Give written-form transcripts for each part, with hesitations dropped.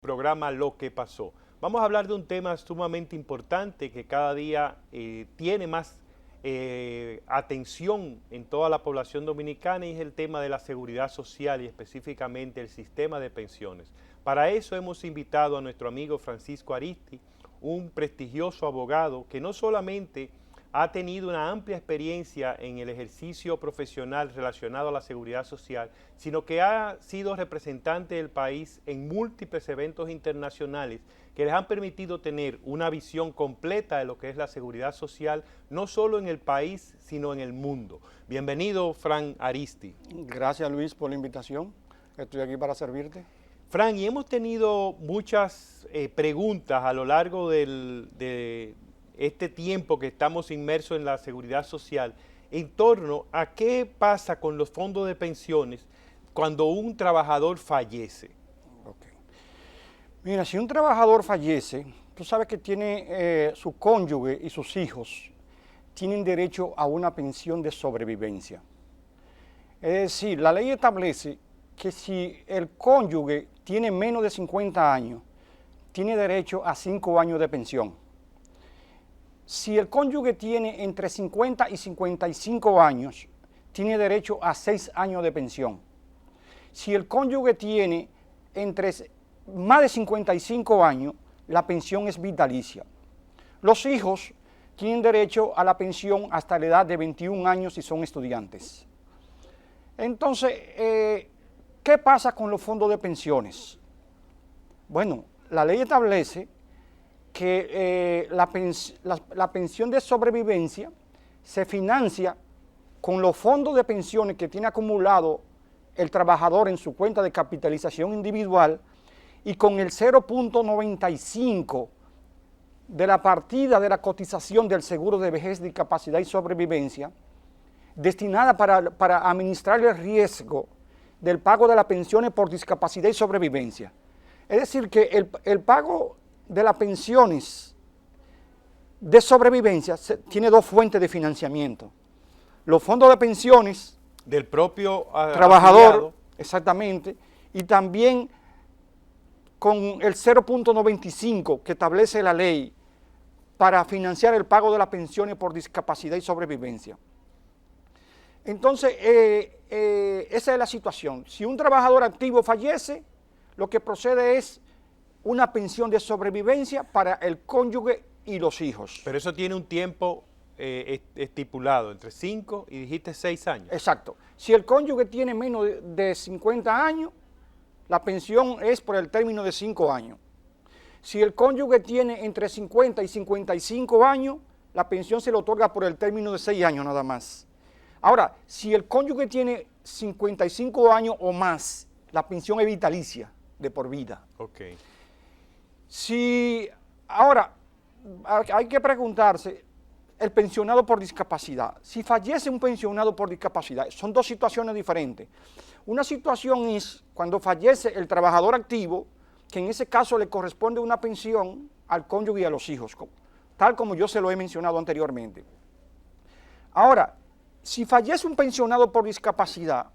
Programa Lo que pasó. Vamos a hablar de un tema sumamente importante que cada día tiene más atención en toda la población dominicana y es el tema de la seguridad social y específicamente el sistema de pensiones. Para eso hemos invitado a nuestro amigo Francisco Aristi, un prestigioso abogado que no solamente ha tenido una amplia experiencia en el ejercicio profesional relacionado a la seguridad social, sino que ha sido representante del país en múltiples eventos internacionales que les han permitido tener una visión completa de lo que es la seguridad social, no solo en el país, sino en el mundo. Bienvenido, Fran Aristi. Gracias, Luis, por la invitación. Estoy aquí para servirte. Fran, y hemos tenido muchas preguntas a lo largo de este tiempo que estamos inmersos en la seguridad social en torno a qué pasa con los fondos de pensiones cuando un trabajador fallece. Okay. Mira, si un trabajador fallece, tú sabes que tiene su cónyuge y sus hijos tienen derecho a una pensión de sobrevivencia. Es decir, la ley establece que si el cónyuge tiene menos de 50 años, tiene derecho a 5 años de pensión. Si el cónyuge tiene entre 50 y 55 años, tiene derecho a 6 años de pensión. Si el cónyuge tiene entre más de 55 años, la pensión es vitalicia. Los hijos tienen derecho a la pensión hasta la edad de 21 años si son estudiantes. Entonces, ¿qué pasa con los fondos de pensiones? Bueno, la ley establece que la pensión de sobrevivencia se financia con los fondos de pensiones que tiene acumulado el trabajador en su cuenta de capitalización individual y con el 0.95 de la partida de la cotización del seguro de vejez, discapacidad y sobrevivencia destinada para administrar el riesgo del pago de las pensiones por discapacidad y sobrevivencia. Es decir, que el pago de las pensiones de sobrevivencia tiene dos fuentes de financiamiento. Los fondos de pensiones del propio trabajador, afiliado. Exactamente, y también con el 0.95 que establece la ley para financiar el pago de las pensiones por discapacidad y sobrevivencia. Entonces, esa es la situación. Si un trabajador activo fallece, lo que procede es una pensión de sobrevivencia para el cónyuge y los hijos. Pero eso tiene un tiempo estipulado, entre 5 y dijiste 6 años. Exacto. Si el cónyuge tiene menos de 50 años, la pensión es por el término de 5 años. Si el cónyuge tiene entre 50 y 55 años, la pensión se le otorga por el término de 6 años nada más. Ahora, si el cónyuge tiene 55 años o más, la pensión es vitalicia, de por vida. Okay. Ahora, hay que preguntarse, el pensionado por discapacidad. Si fallece un pensionado por discapacidad, son dos situaciones diferentes. Una situación es cuando fallece el trabajador activo, que en ese caso le corresponde una pensión al cónyuge y a los hijos, tal como yo se lo he mencionado anteriormente. Ahora, si fallece un pensionado por discapacidad,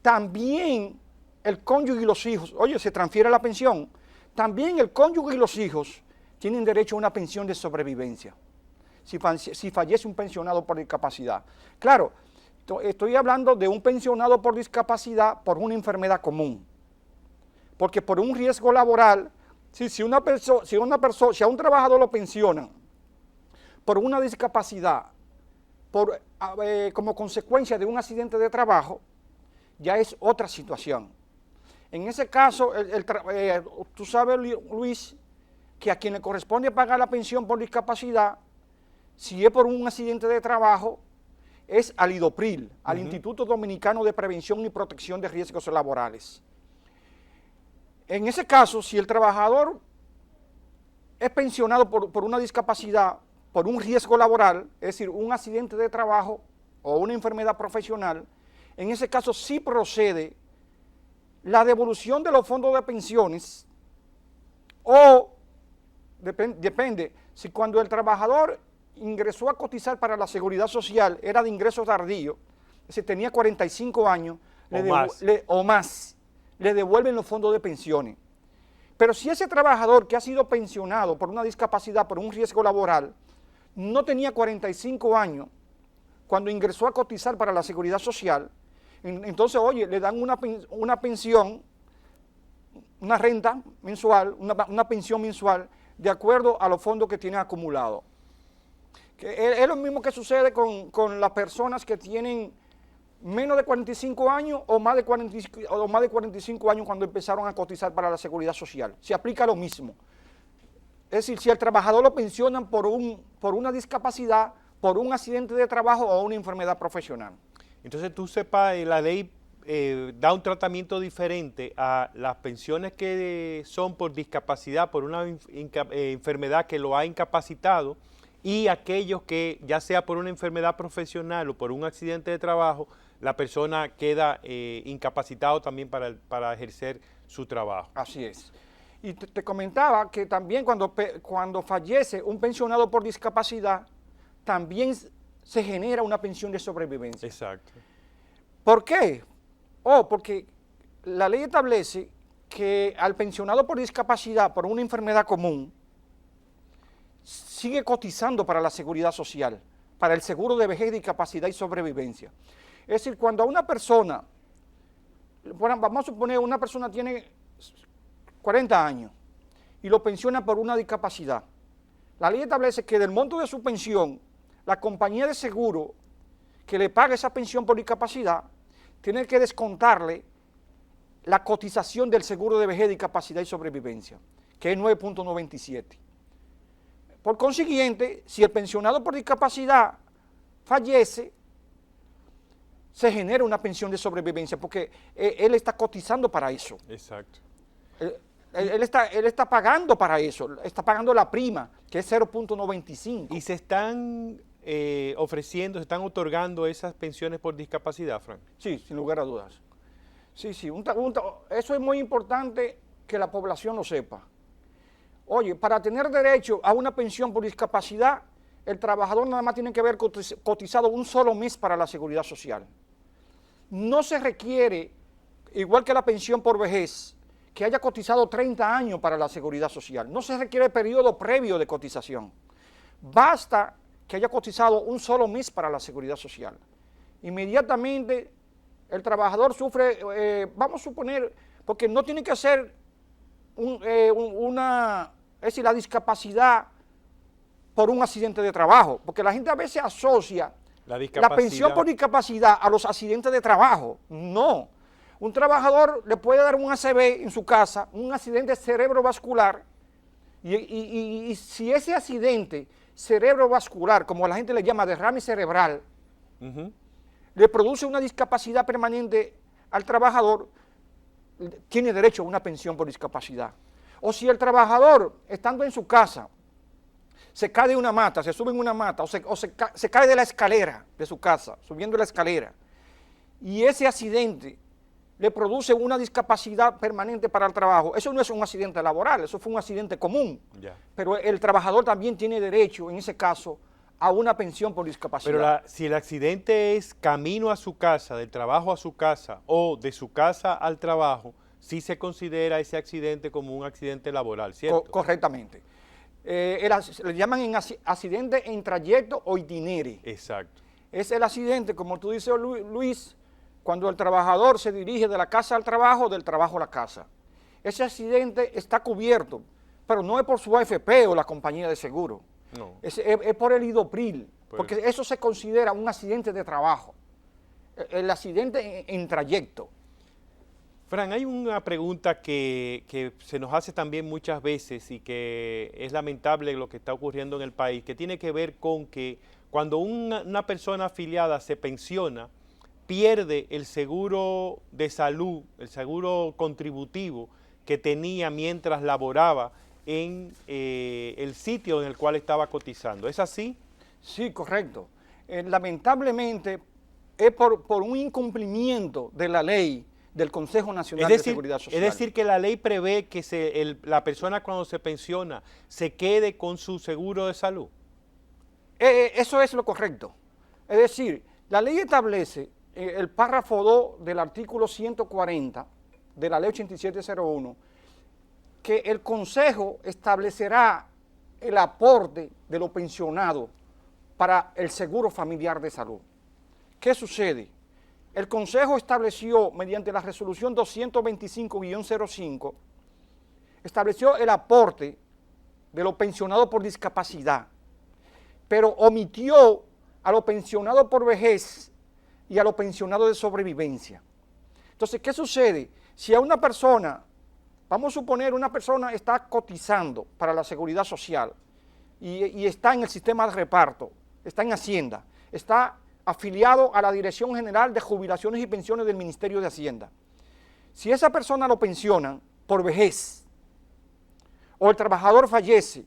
también el cónyuge y los hijos, se transfiere la pensión, también el cónyuge y los hijos tienen derecho a una pensión de sobrevivencia, si fallece un pensionado por discapacidad. Claro, estoy hablando de un pensionado por discapacidad por una enfermedad común, porque por un riesgo laboral, si a un trabajador lo pensionan por una discapacidad, como consecuencia de un accidente de trabajo, ya es otra situación. En ese caso, tú sabes, Luis, que a quien le corresponde pagar la pensión por discapacidad, si es por un accidente de trabajo, es al IDOPRIL, al Instituto Dominicano de Prevención y Protección de Riesgos Laborales. En ese caso, si el trabajador es pensionado por una discapacidad, por un riesgo laboral, es decir, un accidente de trabajo o una enfermedad profesional, en ese caso sí procede la devolución de los fondos de pensiones o depende, si cuando el trabajador ingresó a cotizar para la seguridad social era de ingresos tardíos, es decir, tenía 45 años o más, le devuelven los fondos de pensiones. Pero si ese trabajador que ha sido pensionado por una discapacidad, por un riesgo laboral, no tenía 45 años cuando ingresó a cotizar para la Seguridad Social, entonces, oye, le dan una pensión, una renta mensual, una pensión mensual, de acuerdo a los fondos que tiene acumulados. Es lo mismo que sucede con las personas que tienen menos de 45 años o más de 45 años cuando empezaron a cotizar para la Seguridad Social. Se aplica lo mismo. Es decir, si al trabajador lo pensionan por una discapacidad, por un accidente de trabajo o una enfermedad profesional. Entonces tú sepas, la ley da un tratamiento diferente a las pensiones que son por discapacidad, por una enfermedad que lo ha incapacitado, y aquellos que, ya sea por una enfermedad profesional o por un accidente de trabajo, la persona queda incapacitado también para ejercer su trabajo. Así es. Y te comentaba que también cuando fallece un pensionado por discapacidad, también se genera una pensión de sobrevivencia. Exacto. ¿Por qué? Porque la ley establece que al pensionado por discapacidad, por una enfermedad común, sigue cotizando para la Seguridad Social, para el seguro de vejez, discapacidad y sobrevivencia. Es decir, cuando a una persona, vamos a suponer una persona tiene 40 años y lo pensiona por una discapacidad, la ley establece que del monto de su pensión, la compañía de seguro que le paga esa pensión por discapacidad tiene que descontarle la cotización del seguro de vejez, discapacidad y sobrevivencia, que es 9.97. Por consiguiente, si el pensionado por discapacidad fallece, se genera una pensión de sobrevivencia porque él está cotizando para eso. Exacto. Él está pagando para eso, está pagando la prima, que es 0.95. ¿Y se están ofreciendo, se están otorgando esas pensiones por discapacidad, Frank? Sí, sin lugar a dudas. Sí, eso es muy importante que la población lo sepa. Oye, para tener derecho a una pensión por discapacidad, el trabajador nada más tiene que haber cotizado un solo mes para la Seguridad Social. No se requiere, igual que la pensión por vejez, que haya cotizado 30 años para la Seguridad Social. No se requiere periodo previo de cotización. Basta que haya cotizado un solo mes para la Seguridad Social. Inmediatamente el trabajador sufre, vamos a suponer, porque no tiene que ser es decir, la discapacidad por un accidente de trabajo, porque la gente a veces asocia la pensión por discapacidad a los accidentes de trabajo. No. Un trabajador le puede dar un ACV en su casa, un accidente cerebrovascular, y si ese accidente cerebrovascular, como la gente le llama derrame cerebral, le produce una discapacidad permanente al trabajador, tiene derecho a una pensión por discapacidad. O si el trabajador, estando en su casa, se cae de una mata, se sube en una mata, o se cae de la escalera de su casa, subiendo la escalera, y ese accidente le produce una discapacidad permanente para el trabajo, eso no es un accidente laboral, eso fue un accidente común. Ya. Pero el trabajador también tiene derecho, en ese caso, a una pensión por discapacidad. Pero si el accidente es camino a su casa, del trabajo a su casa, o de su casa al trabajo, sí se considera ese accidente como un accidente laboral, ¿cierto? Correctamente. Le llaman accidente en trayecto o itinere. Exacto. Es el accidente, como tú dices, Luis, cuando el trabajador se dirige de la casa al trabajo, del trabajo a la casa. Ese accidente está cubierto, pero no es por su AFP o la compañía de seguro. No. Es por el IDOPRIL, porque eso se considera un accidente de trabajo. El accidente en trayecto. Fran, hay una pregunta que se nos hace también muchas veces y que es lamentable lo que está ocurriendo en el país, que tiene que ver con que cuando una persona afiliada se pensiona, pierde el seguro de salud, el seguro contributivo que tenía mientras laboraba en el sitio en el cual estaba cotizando. ¿Es así? Sí, correcto. Lamentablemente es por un incumplimiento de la ley del Consejo Nacional de Seguridad Social. Es decir, que la ley prevé que la persona cuando se pensiona se quede con su seguro de salud. Eso es lo correcto. Es decir, la ley establece el párrafo 2 del artículo 140 de la ley 8701, que el Consejo establecerá el aporte de los pensionados para el Seguro Familiar de Salud. ¿Qué sucede? El Consejo estableció, mediante la resolución 225-05, estableció el aporte de los pensionados por discapacidad, pero omitió a los pensionados por vejez y a los pensionados de sobrevivencia. Entonces, ¿qué sucede? Si a una persona, vamos a suponer una persona está cotizando para la seguridad social y está en el sistema de reparto, está en Hacienda, está afiliado a la Dirección General de Jubilaciones y Pensiones del Ministerio de Hacienda. Si esa persona lo pensionan por vejez o el trabajador fallece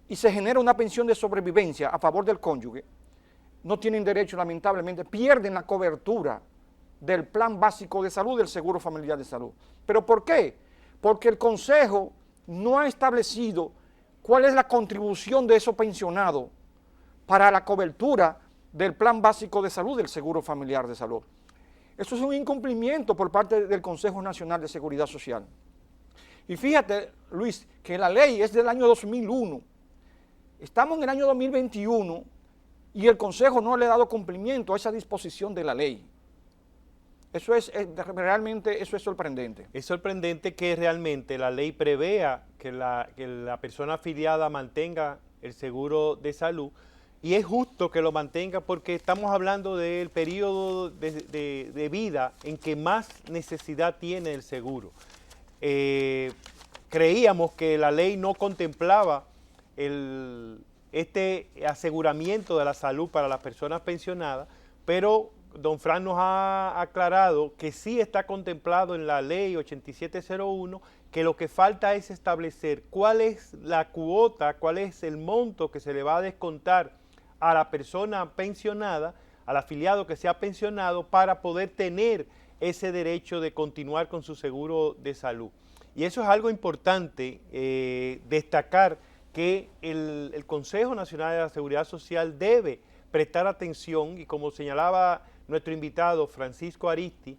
y se genera una pensión de sobrevivencia a favor del cónyuge, no tienen derecho, lamentablemente, pierden la cobertura del Plan Básico de Salud del Seguro Familiar de Salud. ¿Pero por qué? Porque el Consejo no ha establecido cuál es la contribución de esos pensionados para la cobertura del Plan Básico de Salud del Seguro Familiar de Salud. Eso es un incumplimiento por parte del Consejo Nacional de Seguridad Social. Y fíjate, Luis, que la ley es del año 2001. Estamos en el año 2021 y el Consejo no le ha dado cumplimiento a esa disposición de la ley. Eso es realmente eso es sorprendente. Es sorprendente que realmente la ley prevea que la persona afiliada mantenga el seguro de salud, y es justo que lo mantenga porque estamos hablando del periodo de vida en que más necesidad tiene el seguro. Creíamos que la ley no contemplaba este aseguramiento de la salud para las personas pensionadas, pero don Fran nos ha aclarado que sí está contemplado en la ley 8701, que lo que falta es establecer cuál es la cuota, cuál es el monto que se le va a descontar a la persona pensionada, al afiliado que se ha pensionado, para poder tener ese derecho de continuar con su seguro de salud. Y eso es algo importante, destacar que el Consejo Nacional de la Seguridad Social debe prestar atención, y como señalaba nuestro invitado Francisco Aristi,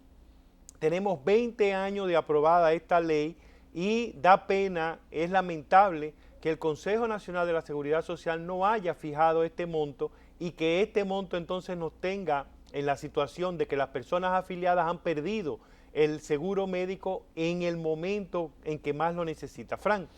tenemos 20 años de aprobada esta ley y da pena, es lamentable que el Consejo Nacional de la Seguridad Social no haya fijado este monto y que este monto entonces nos tenga en la situación de que las personas afiliadas han perdido el seguro médico en el momento en que más lo necesita. Fran,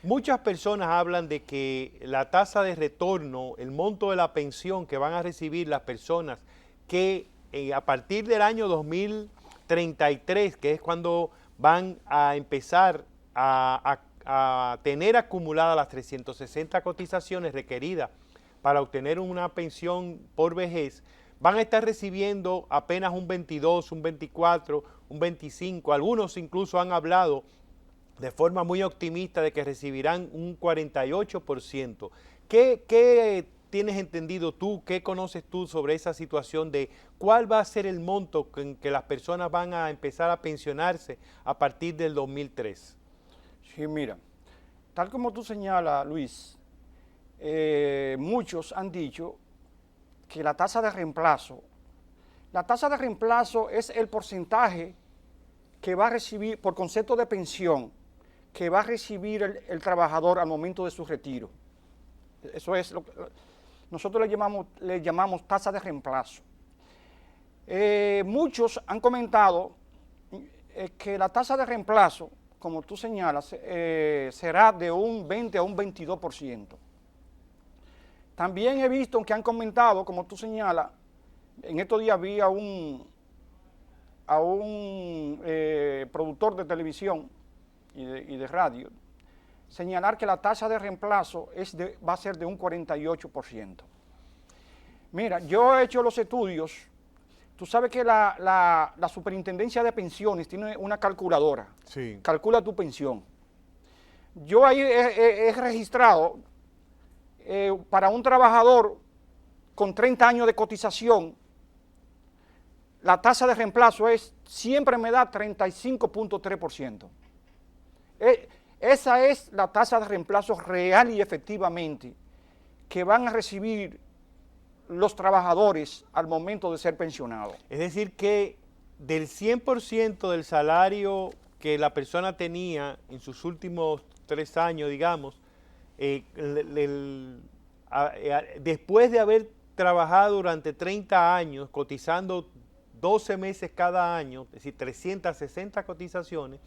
muchas personas hablan de que la tasa de retorno, el monto de la pensión que van a recibir las personas que a partir del año 2033, que es cuando van a empezar a tener acumuladas las 360 cotizaciones requeridas para obtener una pensión por vejez, van a estar recibiendo apenas un 22, un 24, un 25, algunos incluso han hablado de forma muy optimista de que recibirán un 48%. ¿Qué tienes entendido tú, qué conoces tú sobre esa situación de cuál va a ser el monto en que las personas van a empezar a pensionarse a partir del 2003? Sí, mira, tal como tú señalas, Luis, muchos han dicho que la tasa de reemplazo es el porcentaje que va a recibir, por concepto de pensión, que va a recibir el trabajador al momento de su retiro. Eso es lo que nosotros le llamamos tasa de reemplazo. Muchos han comentado que la tasa de reemplazo, como tú señalas, será de un 20 a un 22%. También he visto que han comentado, como tú señalas, en estos días vi a un productor de televisión y de radio señalar que la tasa de reemplazo va a ser de un 48%. Mira, yo he hecho los estudios. Tú sabes que la Superintendencia de Pensiones tiene una calculadora. Sí. Calcula tu pensión. Yo ahí he registrado para un trabajador con 30 años de cotización, la tasa de reemplazo siempre me da 35.3%. Esa es la tasa de reemplazo real y efectivamente que van a recibir los trabajadores al momento de ser pensionados. Es decir que del 100% del salario que la persona tenía en sus últimos 3 años, digamos, después de haber trabajado durante 30 años, cotizando 12 meses cada año, es decir, 360 cotizaciones,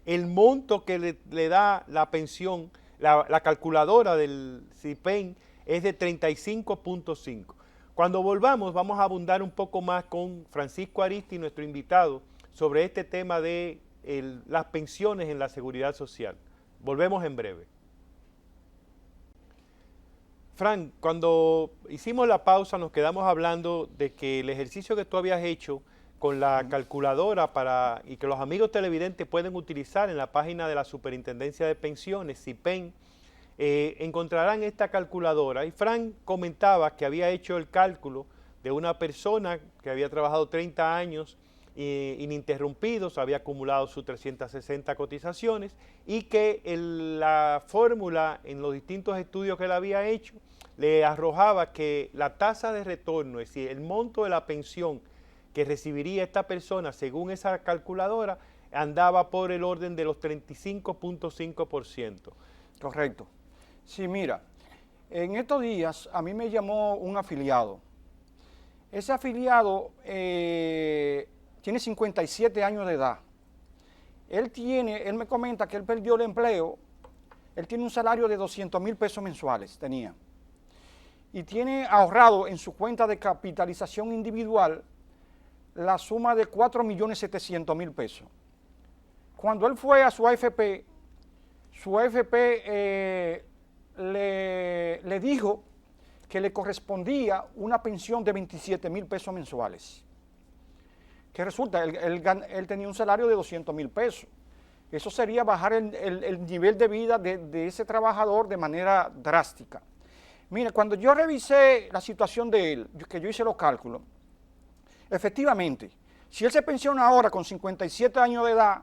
el monto que le da la pensión, la calculadora del CIPEN, es de 35.5. Cuando volvamos, vamos a abundar un poco más con Francisco Aristi, nuestro invitado, sobre este tema de las pensiones en la seguridad social. Volvemos en breve. Fran, cuando hicimos la pausa nos quedamos hablando de que el ejercicio que tú habías hecho con la calculadora y que los amigos televidentes pueden utilizar en la página de la Superintendencia de Pensiones, CIPEN, encontrarán esta calculadora. Y Fran comentaba que había hecho el cálculo de una persona que había trabajado 30 años ininterrumpidos, había acumulado sus 360 cotizaciones y que la fórmula en los distintos estudios que él había hecho le arrojaba que la tasa de retorno, es decir, el monto de la pensión que recibiría esta persona según esa calculadora andaba por el orden de los 35.5%. Correcto. Sí, mira, en estos días a mí me llamó un afiliado. Ese afiliado tiene 57 años de edad. Él me comenta que él perdió el empleo, él tiene un salario de 200,000 pesos mensuales, tenía. Y tiene ahorrado en su cuenta de capitalización individual la suma de 4.700.000 pesos. Cuando él fue a su AFP le dijo que le correspondía una pensión de 27,000 pesos mensuales. Que resulta, él tenía un salario de 200,000 pesos. Eso sería bajar el nivel de vida de ese trabajador de manera drástica. Mira, cuando yo revisé la situación de él, que yo hice los cálculos, efectivamente, si él se pensiona ahora con 57 años de edad,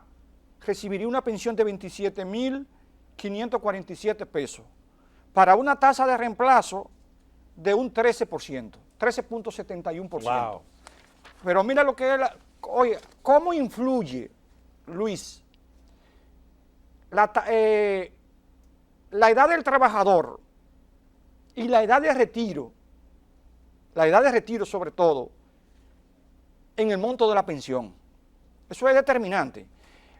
recibiría una pensión de 27,547 pesos, para una tasa de reemplazo de un 13%, 13.71%. Wow. Pero mira lo que es, oye, ¿cómo influye, Luis, la edad del trabajador y la edad de retiro sobre todo, en el monto de la pensión? Eso es determinante.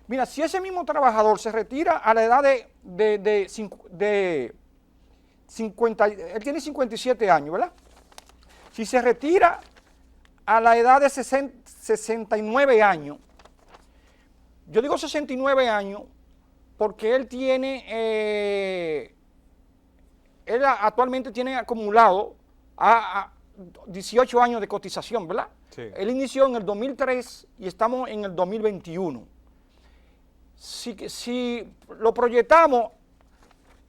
Mira, si ese mismo trabajador se retira a la edad de 50, él tiene 57 años, ¿verdad? Si se retira a la edad de 69 años, yo digo 69 años porque él actualmente tiene acumulado a 18 años de cotización, ¿verdad? Sí. Él inició en el 2003 y estamos en el 2021. Si lo proyectamos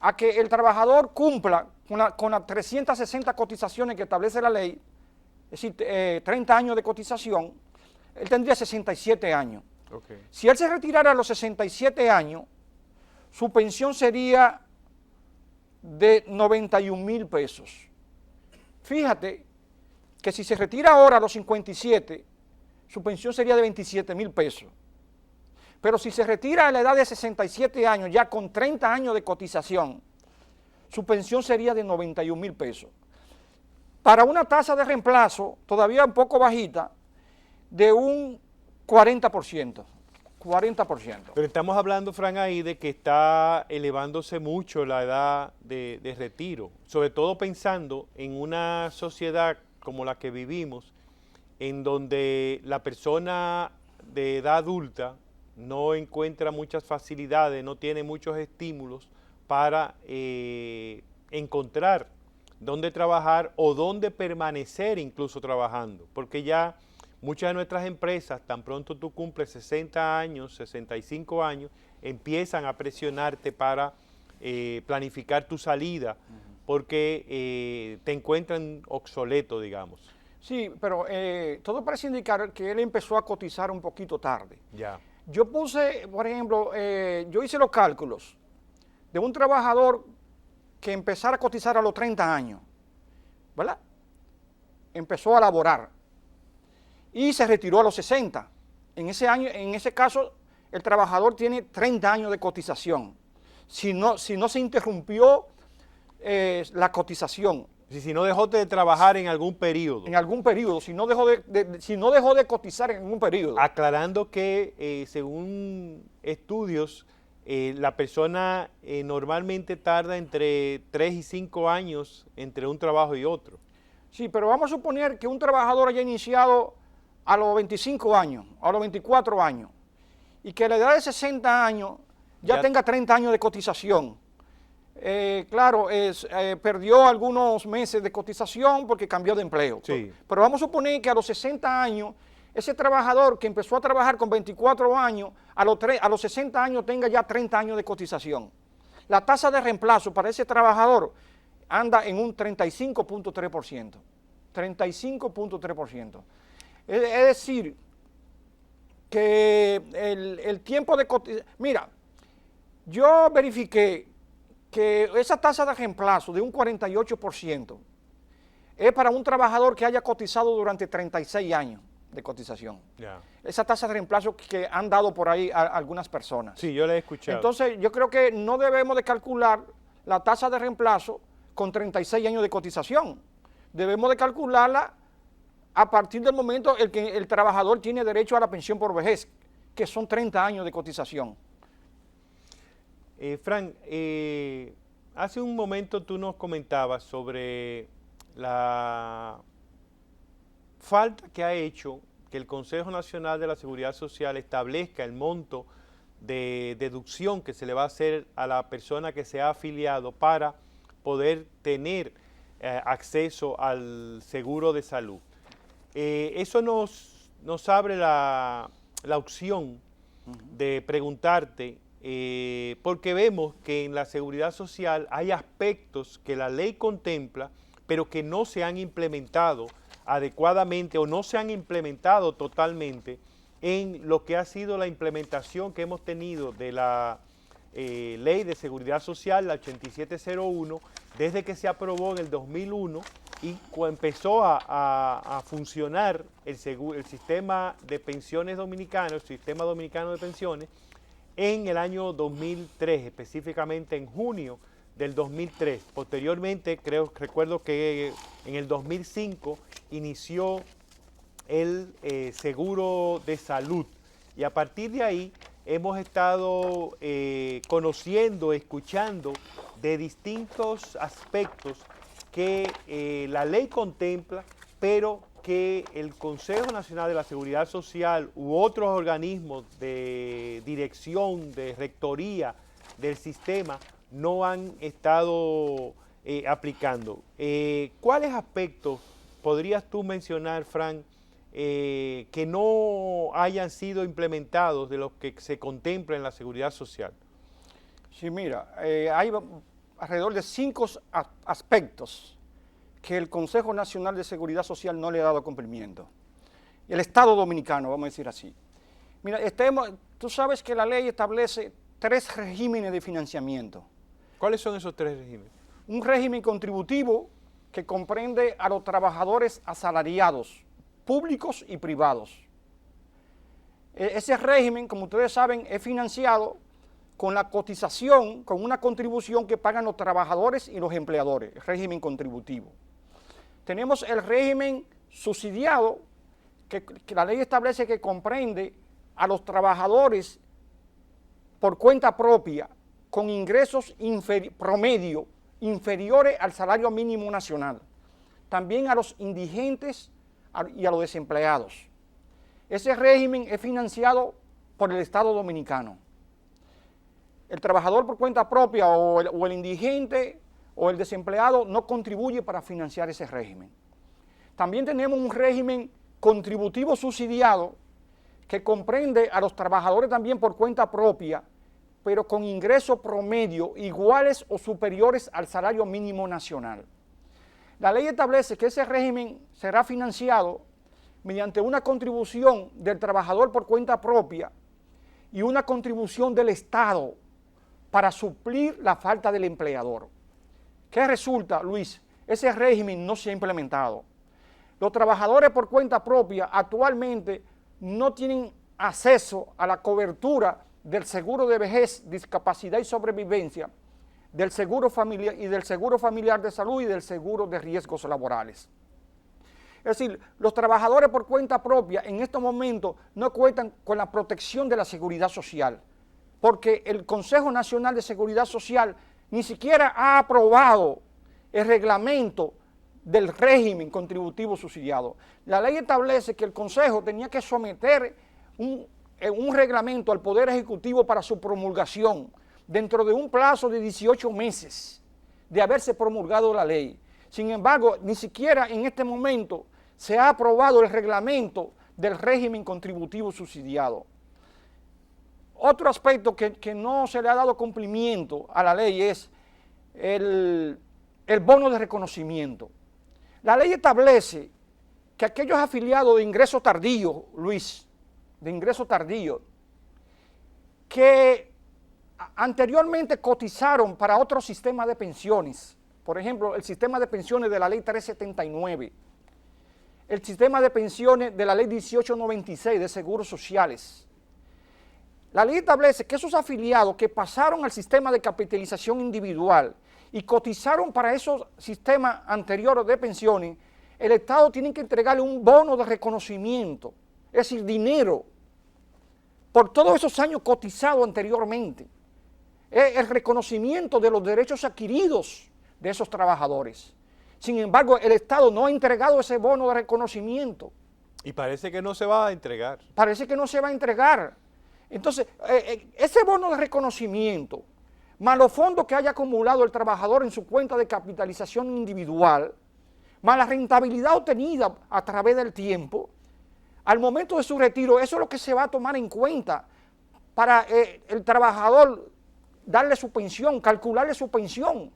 a que el trabajador cumpla con las 360 cotizaciones que establece la ley, es decir, 30 años de cotización, él tendría 67 años. Okay. Si él se retirara a los 67 años, su pensión sería de 91,000 pesos. Fíjate que si se retira ahora a los 57, su pensión sería de 27,000 pesos. Pero si se retira a la edad de 67 años, ya con 30 años de cotización, su pensión sería de 91,000 pesos. Para una tasa de reemplazo, todavía un poco bajita, de un 40%. 40%. Pero estamos hablando, Fran, ahí de que está elevándose mucho la edad de retiro, sobre todo pensando en una sociedad como la que vivimos, en donde la persona de edad adulta no encuentra muchas facilidades, no tiene muchos estímulos para encontrar dónde trabajar o dónde permanecer incluso trabajando, porque ya muchas de nuestras empresas, tan pronto tú cumples 60 años, 65 años, empiezan a presionarte para planificar tu salida, porque te encuentran obsoleto, digamos. Sí, pero todo parece indicar que él empezó a cotizar un poquito tarde. Ya. Yo puse, por ejemplo, yo hice los cálculos de un trabajador que empezara a cotizar a los 30 años, ¿verdad? Empezó a laborar y se retiró a los 60. En ese caso, el trabajador tiene 30 años de cotización. Si no se interrumpió la cotización. Si no dejó de trabajar en algún periodo. En algún periodo, si no dejó de cotizar en algún periodo. Aclarando que según estudios, la persona normalmente tarda entre 3 y 5 años entre un trabajo y otro. Sí, pero vamos a suponer que un trabajador haya iniciado a los 25 años, a los 24 años, y que a la edad de 60 años ya tenga 30 años de cotización. Claro, perdió algunos meses de cotización porque cambió de empleo. Sí. Pero vamos a suponer que a los 60 años, ese trabajador que empezó a trabajar con 24 años, a los 60 años tenga ya 30 años de cotización. La tasa de reemplazo para ese trabajador anda en un 35.3%. 35.3%. Es decir, que el tiempo de cotización... Mira, yo verifiqué que esa tasa de reemplazo de un 48% es para un trabajador que haya cotizado durante 36 años de cotización. Yeah. Esa tasa de reemplazo que han dado por ahí a algunas personas. Sí, yo la he escuchado. Entonces, yo creo que no debemos de calcular la tasa de reemplazo con 36 años de cotización. Debemos de calcularla a partir del momento en que el trabajador tiene derecho a la pensión por vejez, que son 30 años de cotización. Frank, hace un momento tú nos comentabas sobre la falta que ha hecho que el Consejo Nacional de la Seguridad Social establezca el monto de deducción que se le va a hacer a la persona que se ha afiliado para poder tener acceso al seguro de salud. Eso nos abre la opción de preguntarte, porque vemos que en la seguridad social hay aspectos que la ley contempla, pero que no se han implementado adecuadamente o no se han implementado totalmente en lo que ha sido la implementación que hemos tenido de la Ley de Seguridad Social, la 8701, desde que se aprobó en el 2001 y empezó a funcionar el sistema de pensiones dominicano, el sistema dominicano de pensiones, en el año 2003, específicamente en junio del 2003. Posteriormente, recuerdo que en el 2005 inició el seguro de salud y a partir de ahí hemos estado conociendo, escuchando de distintos aspectos que la ley contempla, pero que el Consejo Nacional de la Seguridad Social u otros organismos de dirección, de rectoría del sistema no han estado aplicando. ¿Cuáles aspectos podrías tú mencionar, Frank, que no hayan sido implementados de los que se contempla en la seguridad social? Sí, mira, hay alrededor de 5 aspectos que el Consejo Nacional de Seguridad Social no le ha dado cumplimiento. El Estado Dominicano, vamos a decir así. Mira, tú sabes que la ley establece 3 regímenes de financiamiento. ¿Cuáles son esos 3 regímenes? Un régimen contributivo que comprende a los trabajadores asalariados, públicos y privados. Ese régimen, como ustedes saben, es financiado con la cotización, con una contribución que pagan los trabajadores y los empleadores, el régimen contributivo. Tenemos el régimen subsidiado, que la ley establece que comprende a los trabajadores por cuenta propia con ingresos promedio inferiores al salario mínimo nacional. También a los indigentes y a los desempleados. Ese régimen es financiado por el Estado Dominicano. El trabajador por cuenta propia o el indigente o el desempleado no contribuye para financiar ese régimen. También tenemos un régimen contributivo subsidiado que comprende a los trabajadores también por cuenta propia, pero con ingresos promedio iguales o superiores al salario mínimo nacional. La ley establece que ese régimen será financiado mediante una contribución del trabajador por cuenta propia y una contribución del Estado para suplir la falta del empleador. ¿Qué resulta, Luis? Ese régimen no se ha implementado. Los trabajadores por cuenta propia actualmente no tienen acceso a la cobertura del seguro de vejez, discapacidad y sobrevivencia, del seguro familiar y del seguro familiar de salud y del seguro de riesgos laborales. Es decir, los trabajadores por cuenta propia en estos momentos no cuentan con la protección de la seguridad social, porque el Consejo Nacional de Seguridad Social ni siquiera ha aprobado el reglamento del régimen contributivo subsidiado. La ley establece que el Consejo tenía que someter un reglamento al Poder Ejecutivo para su promulgación dentro de un plazo de 18 meses de haberse promulgado la ley. Sin embargo, ni siquiera en este momento se ha aprobado el reglamento del régimen contributivo subsidiado. Otro aspecto que no se le ha dado cumplimiento a la ley es el bono de reconocimiento. La ley establece que aquellos afiliados de ingreso tardío, Luis, de ingreso tardío, que anteriormente cotizaron para otro sistema de pensiones, por ejemplo, el sistema de pensiones de la ley 379, el sistema de pensiones de la ley 1896 de seguros sociales. La ley establece que esos afiliados que pasaron al sistema de capitalización individual y cotizaron para esos sistemas anteriores de pensiones, el Estado tiene que entregarle un bono de reconocimiento, es decir, dinero, por todos esos años cotizados anteriormente. Es el reconocimiento de los derechos adquiridos de esos trabajadores. Sin embargo, el Estado no ha entregado ese bono de reconocimiento. Y parece que no se va a entregar. Parece que no se va a entregar. Entonces, ese bono de reconocimiento, más los fondos que haya acumulado el trabajador en su cuenta de capitalización individual, más la rentabilidad obtenida a través del tiempo, al momento de su retiro, eso es lo que se va a tomar en cuenta para el trabajador darle su pensión, calcularle su pensión.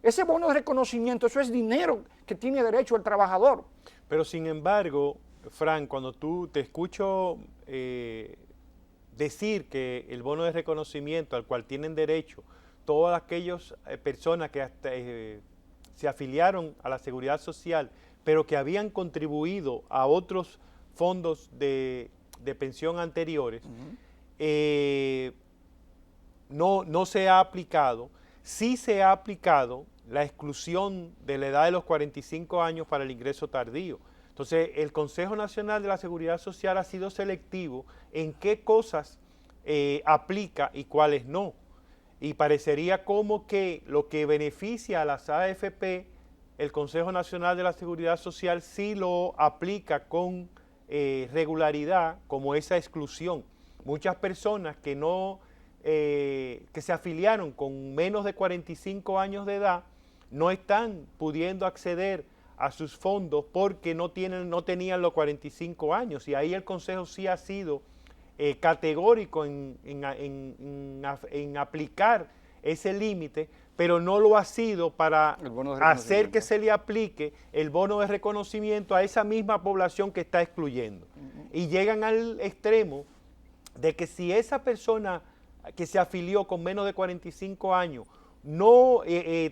Ese bono de reconocimiento, eso es dinero que tiene derecho el trabajador. Pero sin embargo, Frank, cuando te escucho decir que el bono de reconocimiento al cual tienen derecho todas aquellas personas que hasta, se afiliaron a la Seguridad Social, pero que habían contribuido a otros fondos de pensión anteriores, no se ha aplicado. Sí se ha aplicado la exclusión de la edad de los 45 años para el ingreso tardío. Entonces, el Consejo Nacional de la Seguridad Social ha sido selectivo en qué cosas aplica y cuáles no. Y parecería como que lo que beneficia a las AFP, el Consejo Nacional de la Seguridad Social sí lo aplica con regularidad, como esa exclusión. Muchas personas que se afiliaron con menos de 45 años de edad no están pudiendo acceder a sus fondos porque no tenían los 45 años, y ahí el Consejo sí ha sido categórico en aplicar ese límite, pero no lo ha sido para hacer que se le aplique el bono de reconocimiento a esa misma población que está excluyendo. Y llegan al extremo de que si esa persona que se afilió con menos de 45 años no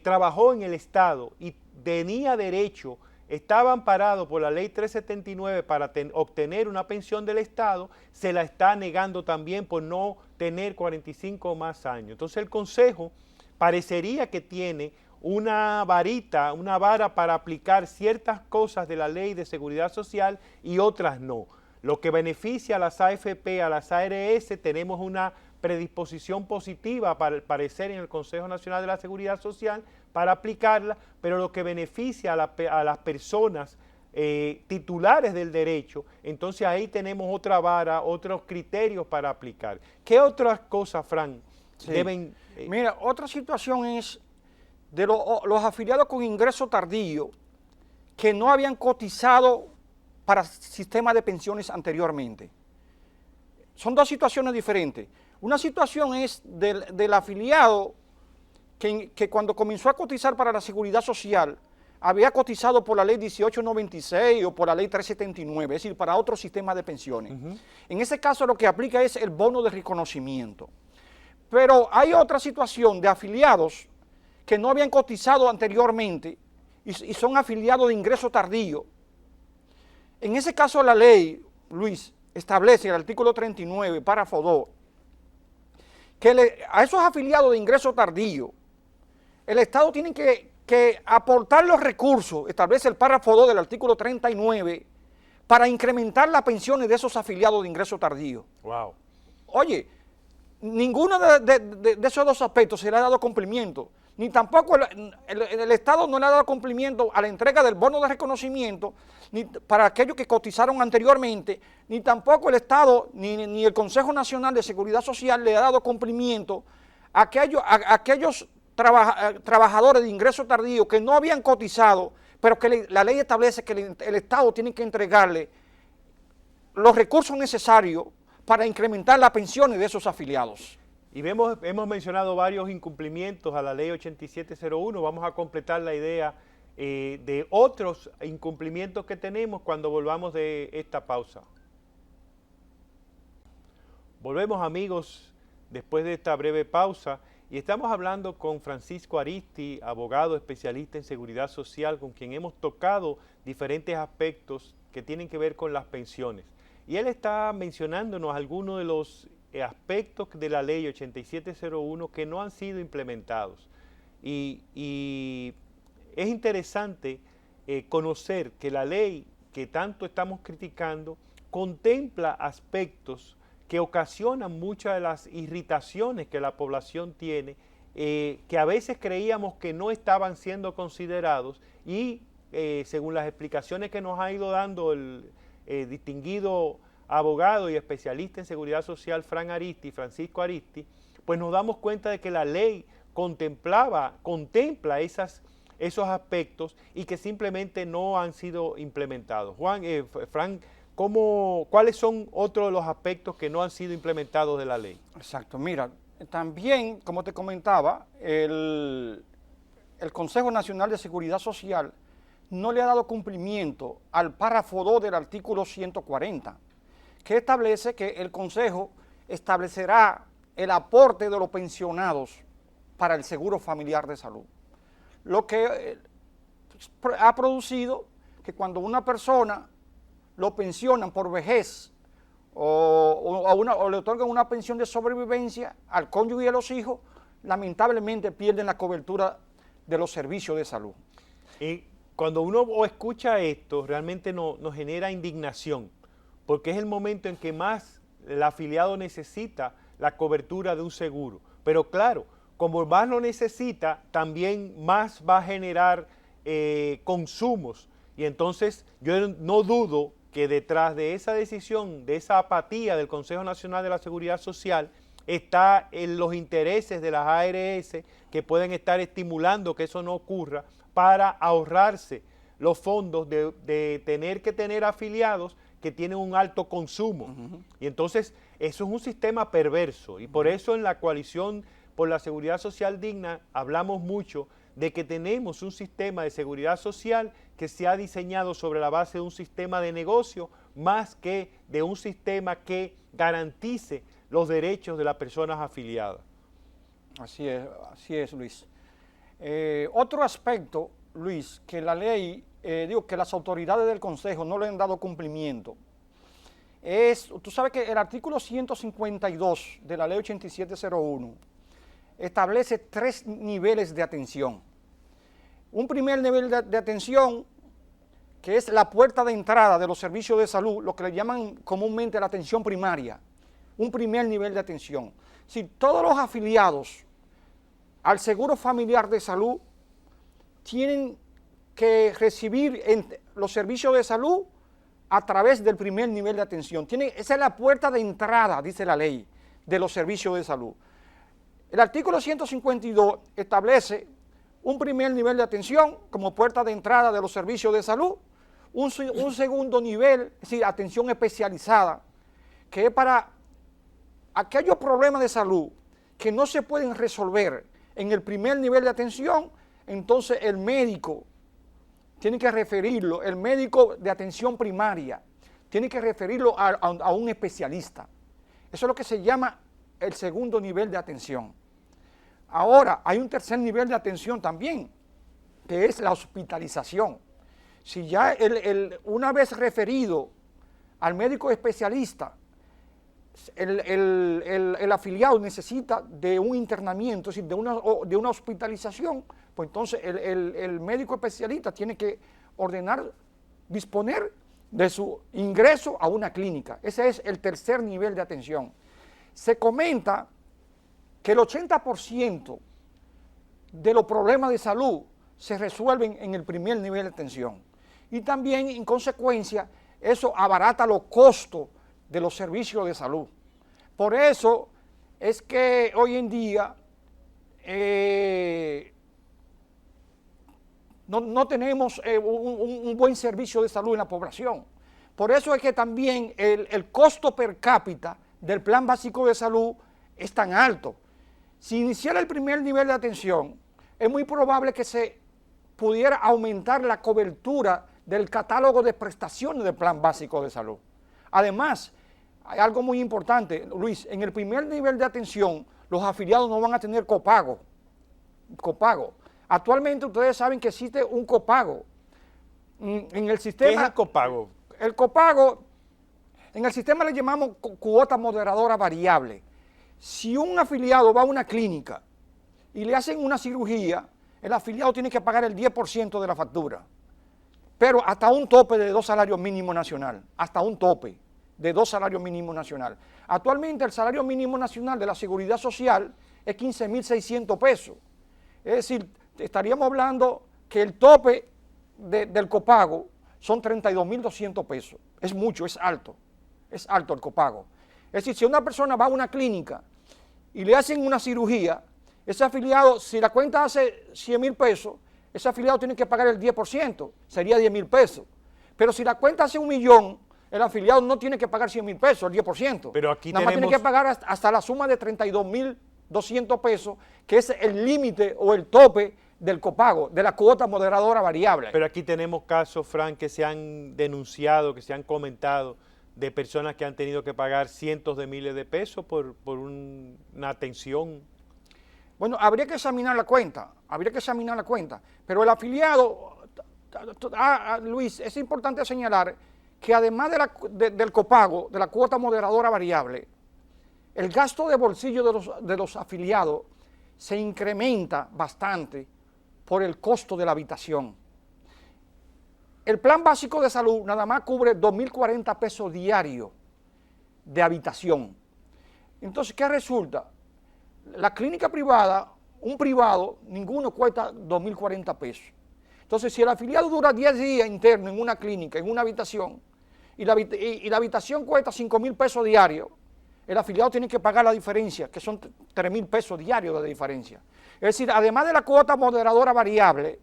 trabajó en el Estado y tenía derecho, estaba amparado por la ley 379 para obtener una pensión del Estado, se la está negando también por no tener 45 o más años. Entonces el Consejo parecería que tiene una vara para aplicar ciertas cosas de la ley de seguridad social y otras no. Lo que beneficia a las AFP, a las ARS, tenemos una predisposición positiva para el parecer en el Consejo Nacional de la Seguridad Social para aplicarla, pero lo que beneficia a las personas titulares del derecho, entonces ahí tenemos otra vara, otros criterios para aplicar. ¿Qué otras cosas, Fran, deben...? Mira, otra situación es de los afiliados con ingreso tardío que no habían cotizado para sistemas de pensiones anteriormente. Son dos situaciones diferentes. Una situación es del afiliado que cuando comenzó a cotizar para la Seguridad Social había cotizado por la ley 1896 o por la ley 379, es decir, para otro sistema de pensiones. En ese caso lo que aplica es el bono de reconocimiento. Pero hay otra situación de afiliados que no habían cotizado anteriormente y son afiliados de ingreso tardío. En ese caso la ley, Luis, establece el artículo 39, párrafo 2, que a esos afiliados de ingreso tardío, el Estado tiene que aportar los recursos, establece el párrafo 2 del artículo 39, para incrementar las pensiones de esos afiliados de ingreso tardío. Wow. Oye, ninguno de esos dos aspectos se le ha dado cumplimiento, ni tampoco el Estado no le ha dado cumplimiento a la entrega del bono de reconocimiento ni para aquellos que cotizaron anteriormente, ni tampoco el Estado ni el Consejo Nacional de Seguridad Social le ha dado cumplimiento a aquellos trabajadores de ingreso tardío que no habían cotizado, pero que la ley establece que el Estado tiene que entregarle los recursos necesarios para incrementar las pensiones de esos afiliados. Y hemos mencionado varios incumplimientos a la ley 8701, vamos a completar la idea de otros incumplimientos que tenemos cuando volvamos de esta pausa. Volvemos, amigos, después de esta breve pausa y estamos hablando con Francisco Aristi, abogado especialista en seguridad social, con quien hemos tocado diferentes aspectos que tienen que ver con las pensiones. Y él está mencionándonos algunos de los aspectos de la ley 8701 que no han sido implementados. Y es interesante conocer que la ley que tanto estamos criticando contempla aspectos que ocasionan muchas de las irritaciones que la población tiene, que a veces creíamos que no estaban siendo considerados y según las explicaciones que nos ha ido dando el distinguido abogado y especialista en seguridad social Francisco Aristi, pues nos damos cuenta de que la ley contempla esos aspectos y que simplemente no han sido implementados. Frank, ¿cuáles son otros de los aspectos que no han sido implementados de la ley? Exacto, mira, también, como te comentaba, el Consejo Nacional de Seguridad Social no le ha dado cumplimiento al párrafo 2 del artículo 140, que establece que el Consejo establecerá el aporte de los pensionados para el Seguro Familiar de Salud. Lo que ha producido que cuando una persona lo pensionan por vejez o le otorgan una pensión de sobrevivencia al cónyuge y a los hijos, lamentablemente pierden la cobertura de los servicios de salud. Y cuando uno escucha esto, realmente nos genera indignación, porque es el momento en que más el afiliado necesita la cobertura de un seguro. Pero claro, como más lo necesita, también más va a generar consumos. Y entonces yo no dudo que detrás de esa decisión, de esa apatía del Consejo Nacional de la Seguridad Social, está en los intereses de las ARS que pueden estar estimulando que eso no ocurra para ahorrarse los fondos de tener que tener afiliados que tienen un alto consumo. Y entonces eso es un sistema perverso y por eso en la Coalición por la Seguridad Social Digna hablamos mucho de que tenemos un sistema de seguridad social que se ha diseñado sobre la base de un sistema de negocio más que de un sistema que garantice los derechos de las personas afiliadas. Así es, Luis. Otro aspecto, Luis, que la ley, que las autoridades del Consejo no le han dado cumplimiento, tú sabes que el artículo 152 de la ley 8701 establece 3 niveles de atención. Un primer nivel de atención, que es la puerta de entrada de los servicios de salud, lo que le llaman comúnmente la atención primaria, un primer nivel de atención. Si todos los afiliados al Seguro Familiar de Salud tienen que recibir los servicios de salud a través del primer nivel de atención. Esa es la puerta de entrada, dice la ley, de los servicios de salud. El artículo 152 establece un primer nivel de atención como puerta de entrada de los servicios de salud, un segundo nivel, es decir, atención especializada, que es para aquellos problemas de salud que no se pueden resolver en el primer nivel de atención, entonces el médico tiene que referirlo, el médico de atención primaria, tiene que referirlo a un especialista. Eso es lo que se llama el segundo nivel de atención. Ahora, hay un tercer nivel de atención también, que es la hospitalización. Si ya una vez referido al médico especialista, el afiliado necesita de un internamiento, es decir, de una hospitalización, pues entonces el médico especialista tiene que disponer de su ingreso a una clínica. Ese es el tercer nivel de atención. Se comenta que el 80% de los problemas de salud se resuelven en el primer nivel de atención. Y también, en consecuencia, eso abarata los costos de los servicios de salud. Por eso es que hoy en día no tenemos un buen servicio de salud en la población. Por eso es que también el costo per cápita del plan básico de salud es tan alto. Si iniciara el primer nivel de atención, es muy probable que se pudiera aumentar la cobertura del catálogo de prestaciones del plan básico de salud. Además, hay algo muy importante, Luis, en el primer nivel de atención, los afiliados no van a tener copago. Actualmente ustedes saben que existe un copago. En el sistema, ¿qué es el copago? El copago, en el sistema le llamamos cuota moderadora variable. Si un afiliado va a una clínica y le hacen una cirugía, el afiliado tiene que pagar el 10% de la factura, pero hasta un tope de 2 salarios mínimos nacional, hasta un tope de 2 salarios mínimos nacional. Actualmente el salario mínimo nacional de la Seguridad Social es 15.600 pesos. Es decir, estaríamos hablando que el tope del copago son 32.200 pesos. Es mucho, es alto el copago. Es decir, si una persona va a una clínica y le hacen una cirugía, ese afiliado, si la cuenta hace 100.000 pesos, ese afiliado tiene que pagar el 10%, sería 10.000 pesos. Pero si la cuenta hace 1.000.000, el afiliado no tiene que pagar 100.000 pesos, el 10%. Pero aquí nada más tiene que pagar hasta la suma de 32.200 pesos, que es el límite o el tope del copago, de la cuota moderadora variable. Pero aquí tenemos casos, Frank, que se han denunciado, que se han comentado, de personas que han tenido que pagar cientos de miles de pesos por una atención. Bueno, habría que examinar la cuenta, pero el afiliado, Luis, es importante señalar que además del copago, de la cuota moderadora variable, el gasto de bolsillo de los afiliados se incrementa bastante por el costo de la habitación. El plan básico de salud nada más cubre 2.040 pesos diarios de habitación. Entonces, ¿qué resulta? La clínica privada, un privado, ninguno cuesta 2.040 pesos. Entonces, si el afiliado dura 10 días interno en una clínica, en una habitación, y la habitación cuesta 5.000 pesos diarios, el afiliado tiene que pagar la diferencia, que son 3.000 pesos diarios de diferencia. Es decir, además de la cuota moderadora variable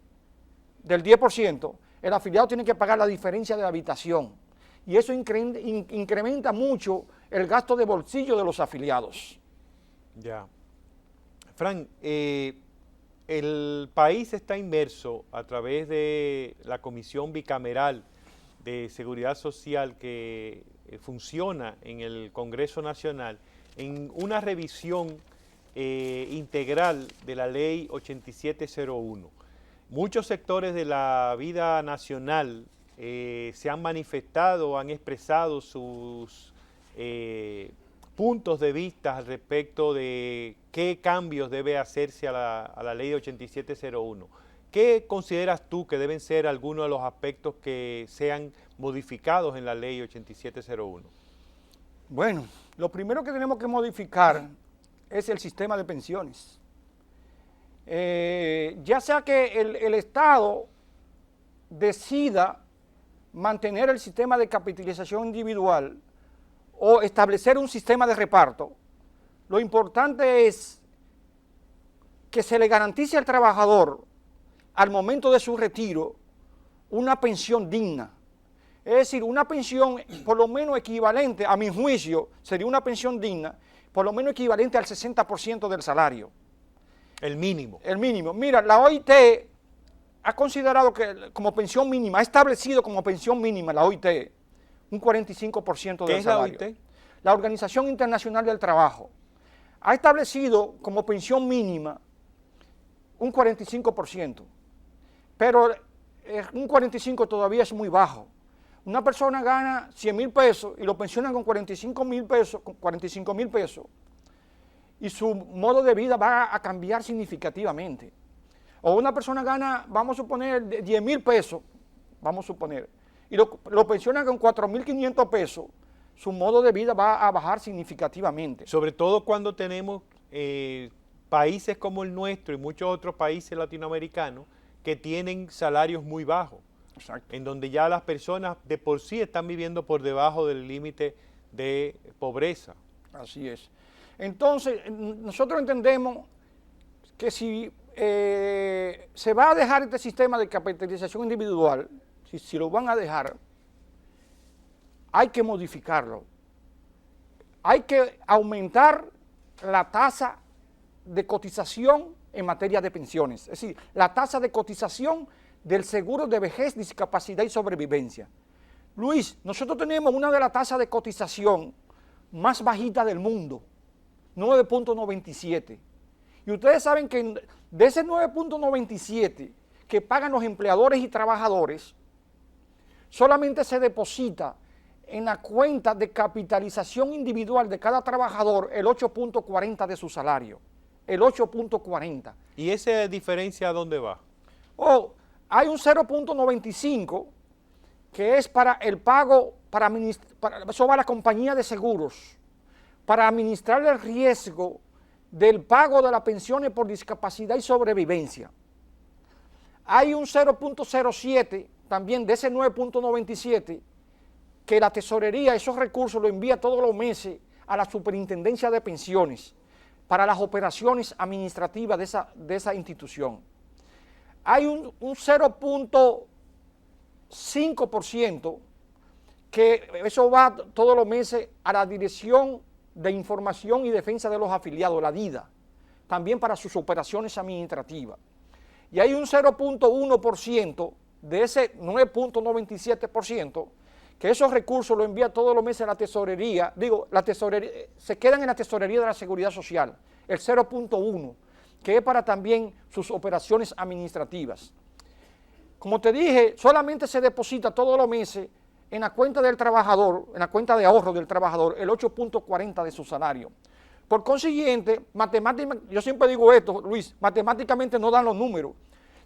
del 10%, el afiliado tiene que pagar la diferencia de la habitación. Y eso incrementa mucho el gasto de bolsillo de los afiliados. Ya. Frank, el país está inmerso a través de la Comisión Bicameral de Seguridad Social que funciona en el Congreso Nacional en una revisión integral de la Ley 8701. Muchos sectores de la vida nacional se han manifestado, han expresado sus puntos de vista al respecto de qué cambios debe hacerse a la Ley 8701. ¿Qué consideras tú que deben ser algunos de los aspectos que sean modificados en la Ley 8701? Bueno, lo primero que tenemos que modificar es el sistema de pensiones. Ya sea que el Estado decida mantener el sistema de capitalización individual o establecer un sistema de reparto, lo importante es que se le garantice al trabajador al momento de su retiro una pensión digna. Es decir, una pensión por lo menos equivalente, a mi juicio, sería una pensión digna, por lo menos equivalente al 60% del salario. El mínimo. El mínimo. Mira, la OIT ha considerado que como pensión mínima, ha establecido como pensión mínima la OIT un 45% del salario. ¿Qué es la OIT? La Organización Internacional del Trabajo ha establecido como pensión mínima un 45%, pero un 45% todavía es muy bajo. Una persona gana 100,000 pesos y lo pensionan con 45,000 pesos, y su modo de vida va a cambiar significativamente. O una persona gana, vamos a suponer, 10,000 pesos, vamos a suponer, y lo pensionan con 4,500 pesos, su modo de vida va a bajar significativamente. Sobre todo cuando tenemos países como el nuestro y muchos otros países latinoamericanos que tienen salarios muy bajos. Exacto. En donde ya las personas de por sí están viviendo por debajo del límite de pobreza. Así es. Entonces, nosotros entendemos que si se va a dejar este sistema de capitalización individual, si lo van a dejar, hay que modificarlo. Hay que aumentar la tasa de cotización en materia de pensiones, es decir, la tasa de cotización del seguro de vejez, discapacidad y sobrevivencia. Luis, nosotros tenemos una de las tasas de cotización más bajitas del mundo, 9.97. Y ustedes saben que de ese 9.97 que pagan los empleadores y trabajadores, solamente se deposita en la cuenta de capitalización individual de cada trabajador el 8.40 de su salario, el 8.40. ¿Y esa diferencia a dónde va? Hay un 0.95 que es para el pago, eso va a la compañía de seguros, para administrar el riesgo del pago de las pensiones por discapacidad y sobrevivencia. Hay un 0.07 también de ese 9.97 que la tesorería, esos recursos los envía todos los meses a la superintendencia de pensiones para las operaciones administrativas de esa institución. Hay un 0.5% que eso va todos los meses a la Dirección de Información y Defensa de los Afiliados, la DIDA, también para sus operaciones administrativas. Y hay un 0.1% de ese 9.97% que esos recursos los envía todos los meses a la tesorería, se quedan en la tesorería de la Seguridad Social, el 0.1%, que es para también sus operaciones administrativas. Como te dije, solamente se deposita todos los meses en la cuenta del trabajador, en la cuenta de ahorro del trabajador, el 8.40 de su salario. Por consiguiente, yo siempre digo esto, Luis, matemáticamente no dan los números.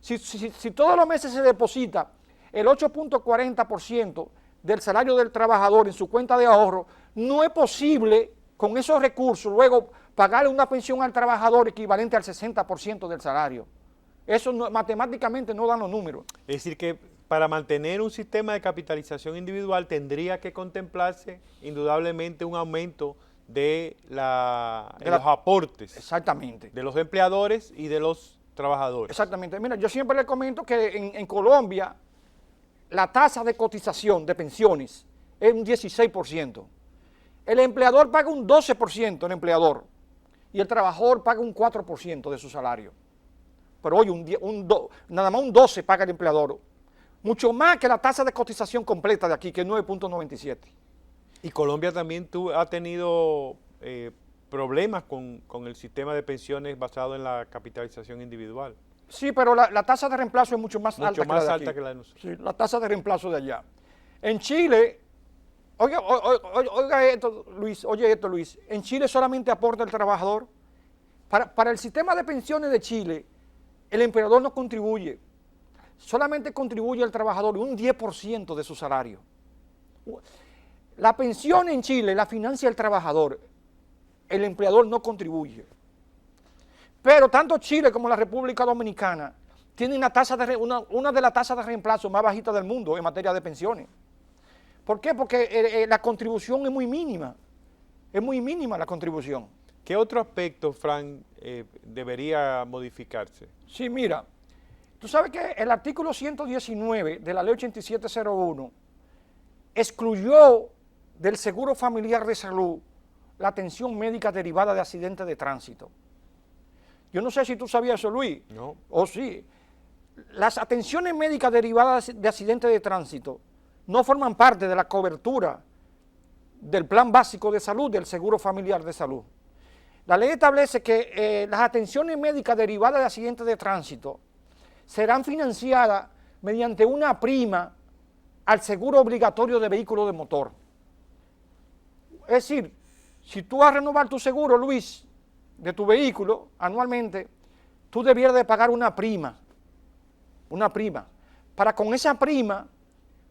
Si todos los meses se deposita el 8.40% del salario del trabajador en su cuenta de ahorro, no es posible con esos recursos luego pagarle una pensión al trabajador equivalente al 60% del salario. Eso matemáticamente no dan los números. Es decir que para mantener un sistema de capitalización individual tendría que contemplarse indudablemente un aumento de los aportes. Exactamente. De los empleadores y de los trabajadores. Exactamente. Mira, yo siempre les comento que en Colombia la tasa de cotización de pensiones es un 16%. El empleador paga un 12%, el empleador, y el trabajador paga un 4% de su salario. Pero hoy nada más un 12% paga el empleador, mucho más que la tasa de cotización completa de aquí, que es 9.97. Y Colombia también ha tenido problemas con el sistema de pensiones basado en la capitalización individual. Sí, pero la tasa de reemplazo es mucho más alta que la de nosotros. Sí, la tasa de reemplazo de allá. En Chile, oiga esto, Luis, en Chile solamente aporta el trabajador. Para el sistema de pensiones de Chile, el empleador no contribuye, solamente contribuye el trabajador un 10% de su salario. La pensión en Chile la financia el trabajador, el empleador no contribuye. Pero tanto Chile como la República Dominicana tienen una de las tasas de reemplazo más bajitas del mundo en materia de pensiones. ¿Por qué? Porque la contribución es muy mínima la contribución. ¿Qué otro aspecto, Frank, debería modificarse? Sí, mira, tú sabes que el artículo 119 de la ley 8701 excluyó del seguro familiar de salud la atención médica derivada de accidentes de tránsito. Yo no sé si tú sabías eso, Luis. No. O sí. Las atenciones médicas derivadas de accidentes de tránsito no forman parte de la cobertura del plan básico de salud del seguro familiar de salud. La ley establece que las atenciones médicas derivadas de accidentes de tránsito serán financiadas mediante una prima al seguro obligatorio de vehículo de motor. Es decir, si tú vas a renovar tu seguro, Luis, de tu vehículo anualmente, tú debieras de pagar una prima, para con esa prima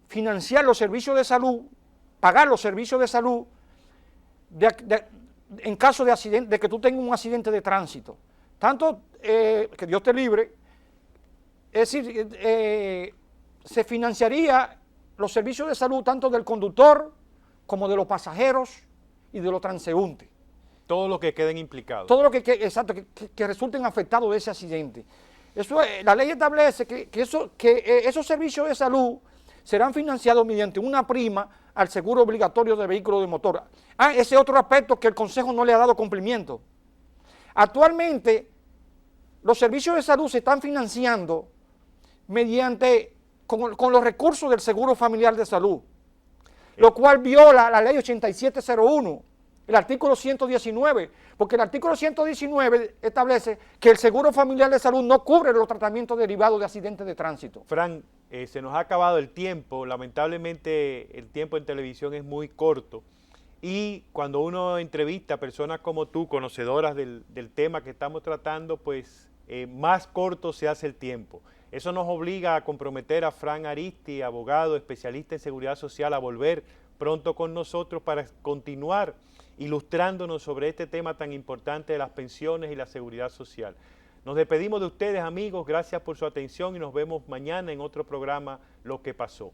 financiar los servicios de salud, pagar los servicios de salud en caso de accidente, de que tú tengas un accidente de tránsito. Tanto que Dios te libre, es decir, se financiaría los servicios de salud tanto del conductor como de los pasajeros y de los transeúntes. Todos los que queden implicados. Todo lo exacto, que resulten afectados de ese accidente. Eso, la ley establece que esos servicios de salud serán financiados mediante una prima al seguro obligatorio de vehículos de motor. Ese otro aspecto que el Consejo no le ha dado cumplimiento. Actualmente, los servicios de salud se están financiando con los recursos del Seguro Familiar de Salud, lo cual viola la ley 8701, el artículo 119, porque el artículo 119 establece que el Seguro Familiar de Salud no cubre los tratamientos derivados de accidentes de tránsito. Fran, se nos ha acabado el tiempo, lamentablemente el tiempo en televisión es muy corto y cuando uno entrevista a personas como tú, conocedoras del tema que estamos tratando, pues más corto se hace el tiempo. Eso nos obliga a comprometer a Fran Aristi, abogado, especialista en seguridad social, a volver pronto con nosotros para continuar ilustrándonos sobre este tema tan importante de las pensiones y la seguridad social. Nos despedimos de ustedes, amigos, gracias por su atención y nos vemos mañana en otro programa, Lo que pasó.